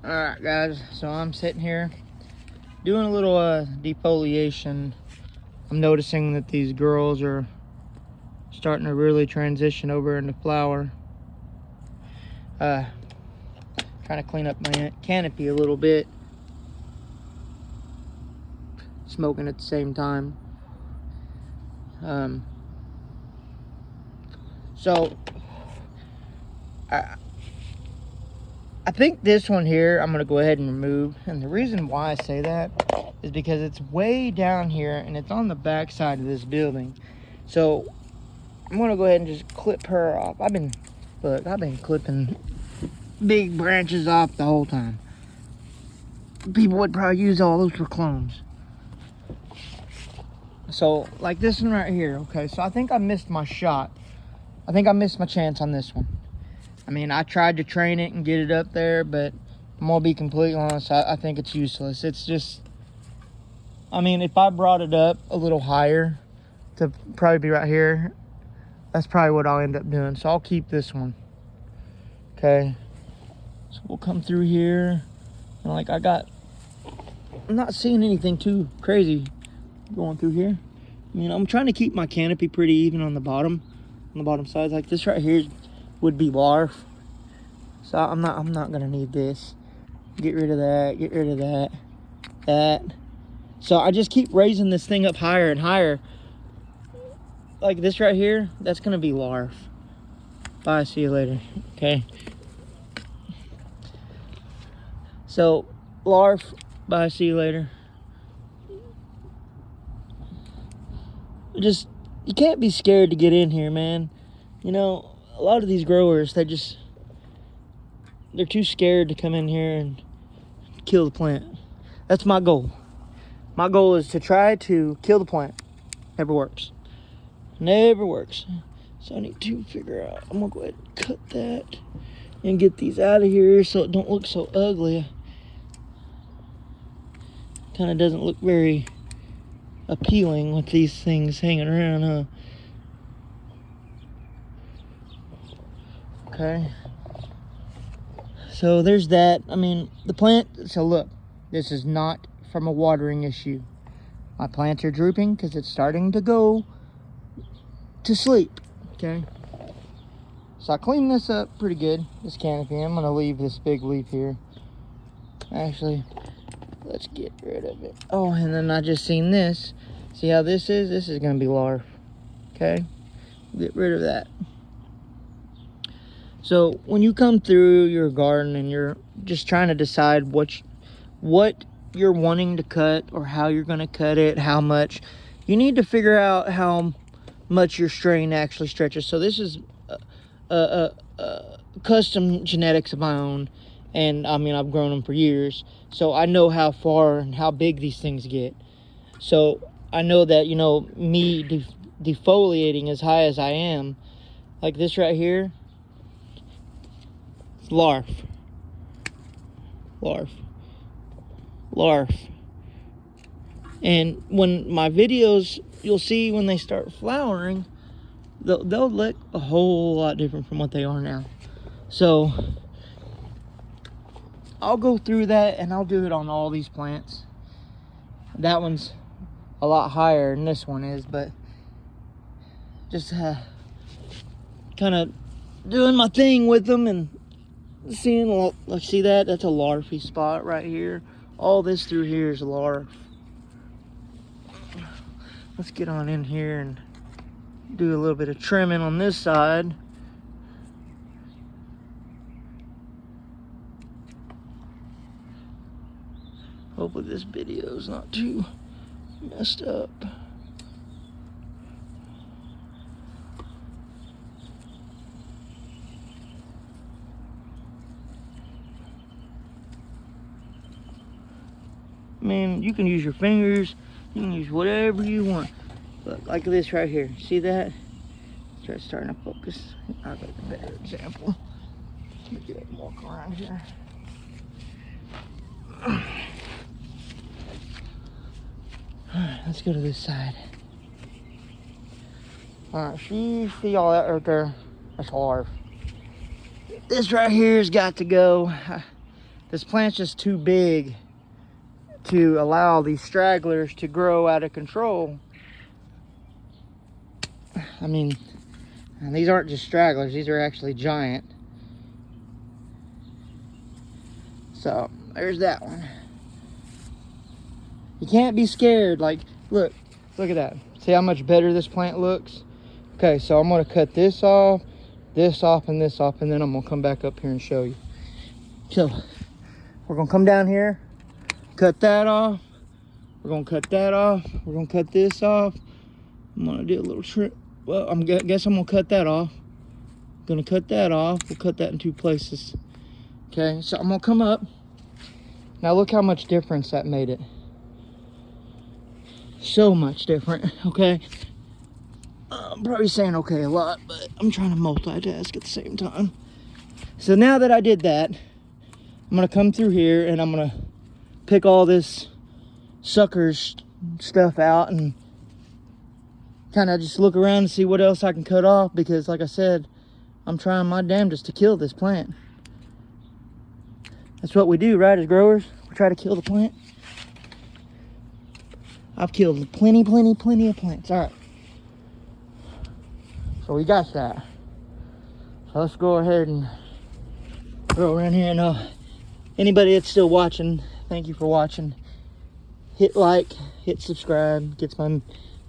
Alright guys, so I'm sitting here doing a little defoliation. I'm noticing that these girls are starting to really transition over into flower. Trying to clean up my canopy a little bit. Smoking at the same time. So I think this one here I'm gonna go ahead and remove, and the reason why I say that is because it's way down here and it's on the back side of this building. So I'm gonna go ahead and just clip her off. I've been clipping big branches off the whole time. People would probably use all those for clones. So like this one right here, okay, so I think I missed my shot. I think I missed my chance on this one. I mean, I tried to train it and get it up there, but I'm gonna be completely honest, I think it's useless. It's just, I mean, if I brought it up a little higher to probably be right here, that's probably what I'll end up doing. So I'll keep this one. Okay. So we'll come through here. And like I'm not seeing anything too crazy going through here. I mean, I'm trying to keep my canopy pretty even on the bottom sides. Like this right here would be larf. So I'm not gonna need this. Get rid of that, get rid of that. So I just keep raising this thing up higher and higher. Like this right here, that's gonna be larf. Bye, see you later. Okay. So larf, bye, see you later. Just, you can't be scared to get in here, man. You know, a lot of these growers, they're too scared to come in here and kill the plant. That's my goal. My goal is to try to kill the plant. Never works. Never works. So I need to figure out, I'm gonna go ahead and cut that and get these out of here so it don't look so ugly. Kind of doesn't look very appealing with these things hanging around, huh? Okay. So there's that. I mean, the plant, so look, this is not from a watering issue. My plants are drooping because it's starting to go to sleep, okay? So I cleaned this up pretty good, this canopy. I'm gonna leave this big leaf here. Actually, let's get rid of it. Oh, and then I just seen this. See how this is? This is gonna be larf, okay? Get rid of that. So when you come through your garden and you're just trying to decide what you're wanting to cut or how you're going to cut it, how much, you need to figure out how much your strain actually stretches. So this is custom genetics of my own, and I mean, I've grown them for years, so I know how far and how big these things get. So I know that, you know, me defoliating as high as I am, like this right here, larf. And when my videos, you'll see when they start flowering, they'll look a whole lot different from what they are now. So I'll go through that and I'll do it on all these plants. That one's a lot higher than this one is, but just kind of doing my thing with them and seeing, see that? That's a larfy spot right here. All this through here is larf. Let's get on in here and do a little bit of trimming on this side. Hopefully this video is not too messed up. Man, you can use your fingers, you can use whatever you want. But like this right here, see that? It's starting to focus. I'll get a better example. Let me get up and walk around here. Alright, let's go to this side. Alright, see all that right there? That's larf. This right here has got to go. this plant's just too big to allow these stragglers to grow out of control. I mean, and these aren't just stragglers, these are actually giant. So there's that one. You can't be scared. Like, look at that. See how much better this plant looks? Okay, so I'm gonna cut this off, and this off, and then I'm gonna come back up here and show you. So we're gonna come down here, cut that off. We're gonna cut that off. We're gonna cut this off. I'm gonna do a little trim. Well, guess I'm gonna cut that off. Gonna cut that off. We'll cut that in 2 places. Okay, so I'm gonna come up. Now look how much difference that made it. So much different, okay? I'm probably saying okay a lot, but I'm trying to multitask at the same time. So now that I did that, I'm gonna come through here and I'm gonna pick all this suckers stuff out and kind of just look around and see what else I can cut off, because like I said, I'm trying my damnedest to kill this plant. That's what we do, right, as growers? We try to kill the plant. I've killed plenty of plants. All right. So we got that. So let's go ahead and go around here. And anybody that's still watching, thank you for watching. Hit like, hit subscribe, gets my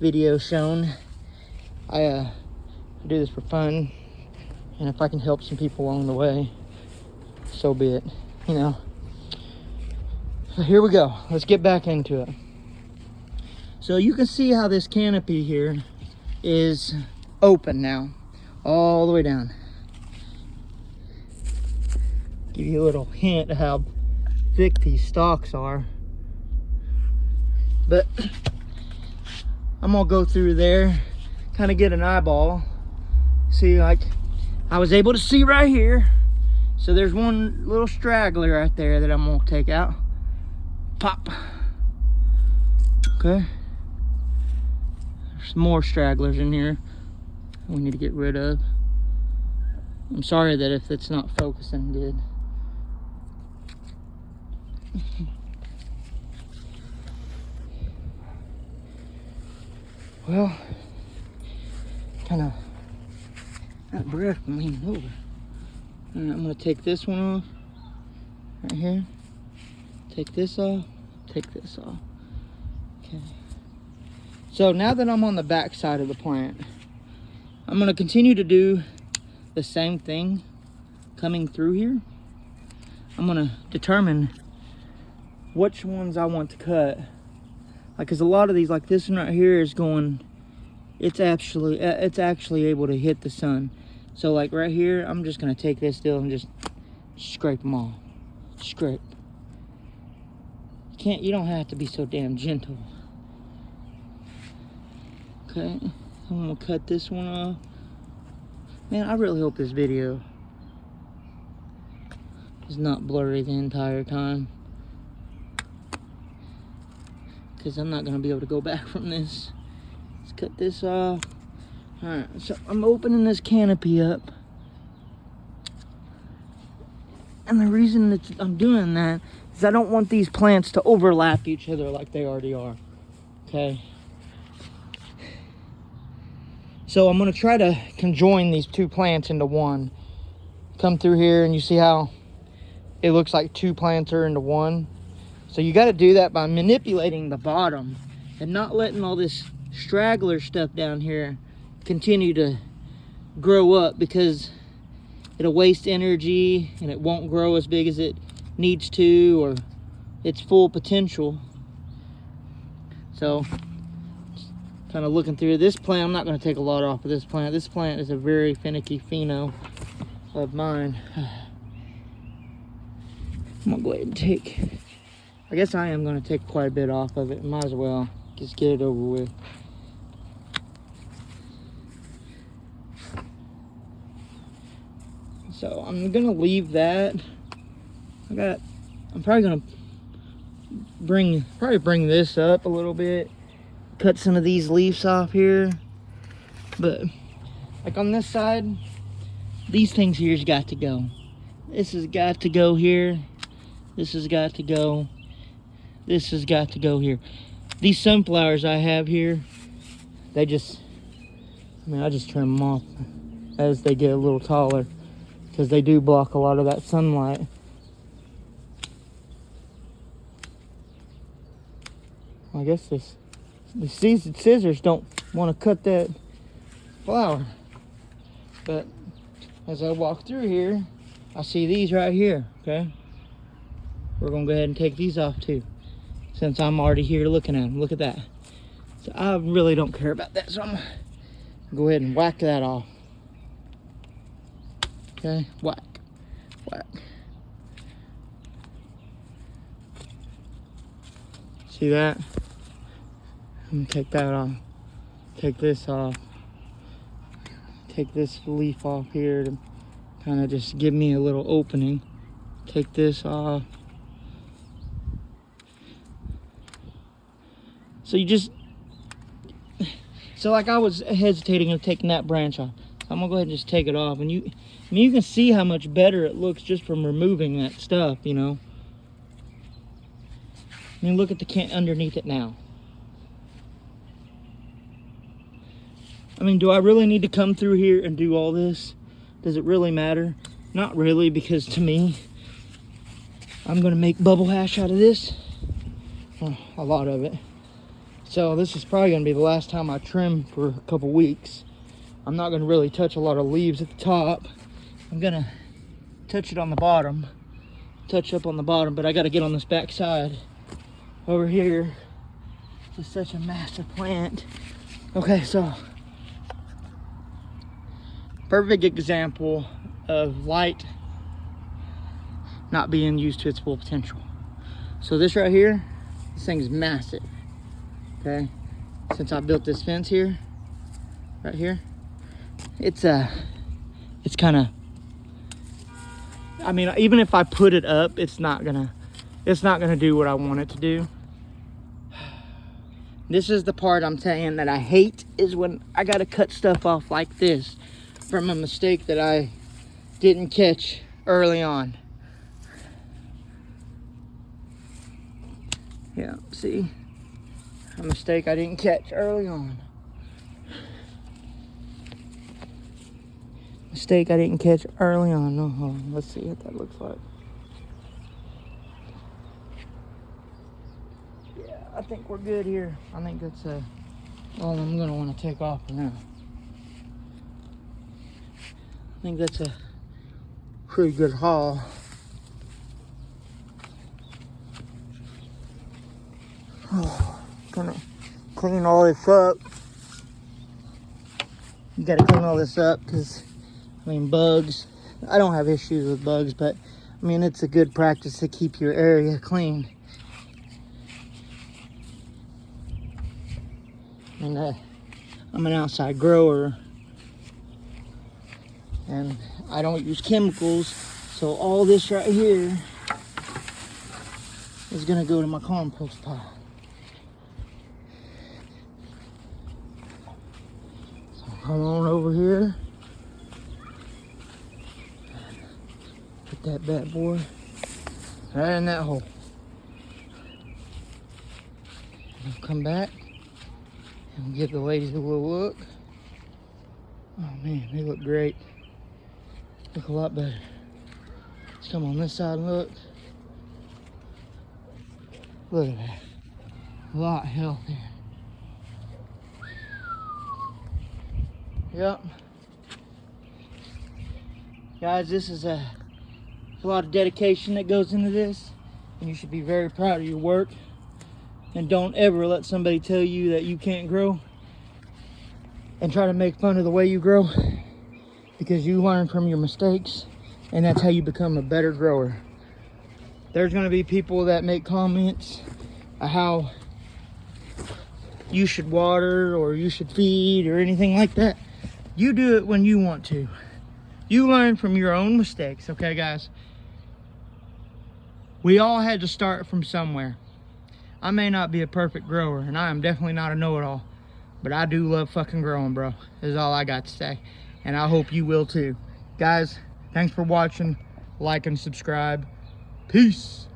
video shown. I do this for fun, and if I can help some people along the way, so be it, you know. So here we go. Let's get back into it. So you can see how this canopy here is open now, all the way down. Give you a little hint of how thick these stalks are. But I'm gonna go through there, kind of get an eyeball. See, like, I was able to see right here. So there's one little straggler right there that I'm gonna take out. Pop. Okay. There's more stragglers in here we need to get rid of. I'm sorry that if it's not focusing good. Well, kind of out of breath from leaning over. All right, I'm gonna take this one off right here. Take this off. Take this off. Okay. So now that I'm on the back side of the plant, I'm gonna continue to do the same thing coming through here. I'm gonna determine which ones I want to cut. Like, cause a lot of these, like this one right here is going, it's actually able to hit the sun. So like right here, I'm just gonna take this still and just scrape them all. Scrape. You don't have to be so damn gentle. Okay, I'm gonna cut this one off. Man, I really hope this video is not blurry the entire time, because I'm not gonna be able to go back from this. Let's cut this off. All right, so I'm opening this canopy up, and the reason that I'm doing that is I don't want these plants to overlap each other like they already are. Okay. So I'm gonna try to conjoin these 2 plants into one. Come through here and you see how it looks like 2 plants are into one. So you gotta do that by manipulating the bottom and not letting all this straggler stuff down here continue to grow up, because it'll waste energy and it won't grow as big as it needs to, or its full potential. So kind of looking through this plant, I'm not going to take a lot off of this plant. This plant is a very finicky pheno of mine. I'm gonna go ahead and take, I guess I am going to take quite a bit off of it. Might as well just get it over with. So I'm gonna leave that. I'm probably gonna bring this up a little bit, cut some of these leaves off here. But like on this side, these things here's got to go. This has got to go here. This has got to go. This has got to go here. These sunflowers I have here, they just, I just trim them off as they get a little taller, because they do block a lot of that sunlight. I guess the scissors don't want to cut that flower. But as I walk through here, I see these right here, okay? We're gonna go ahead and take these off too, since I'm already here looking at them. Look at that. So I really don't care about that, so I'm gonna go ahead and whack that off. Okay, whack, whack. See that? I'm gonna take that off. Take this off. Take this leaf off here to kind of just give me a little opening. Take this off. So you just, so like I was hesitating of taking that branch off. So I'm gonna go ahead and just take it off, and you can see how much better it looks just from removing that stuff, you know. I mean, look at the can underneath it now. I mean, do I really need to come through here and do all this? Does it really matter? Not really, because to me, I'm gonna make bubble hash out of this. Oh, a lot of it. So this is probably gonna be the last time I trim for a couple weeks. I'm not gonna really touch a lot of leaves at the top. I'm gonna touch it on the bottom, touch up on the bottom, but I gotta get on this back side over here. This is such a massive plant. Okay, so perfect example of light not being used to its full potential. So this right here, this thing is massive. Okay, since I built this fence here, right here, it's kind of, I mean, even if I put it up, it's not gonna do what I want it to do. This is the part I'm saying that I hate, is when I gotta cut stuff off like this from a mistake that I didn't catch early on. Yeah, see? A mistake I didn't catch early on. Mistake I didn't catch early on. No, hold on. Let's see what that looks like. Yeah, I think we're good here. I think that's all I'm gonna want to take off for now. I think that's a pretty good haul. Oh. Gonna clean all this up. You gotta clean all this up because, I mean, bugs. I don't have issues with bugs, but I mean, it's a good practice to keep your area clean. And I'm an outside grower, and I don't use chemicals, so all this right here is gonna go to my compost pile. Come on over here. Put that bad boy right in that hole. And come back and give the ladies a little look. Oh man, they look great. Look a lot better. Let's come on this side and look. Look at that. A lot healthier. Yep. Guys, this is a lot of dedication that goes into this, and you should be very proud of your work. And don't ever let somebody tell you that you can't grow and try to make fun of the way you grow, because you learn from your mistakes, and that's how you become a better grower. There's going to be people that make comments of how you should water or you should feed or anything like that. You do it when you want to. You learn from your own mistakes, okay, guys? We all had to start from somewhere. I may not be a perfect grower, and I am definitely not a know-it-all, but I do love fucking growing, bro. Is all I got to say. And I hope you will too. Guys, thanks for watching. Like and subscribe. Peace.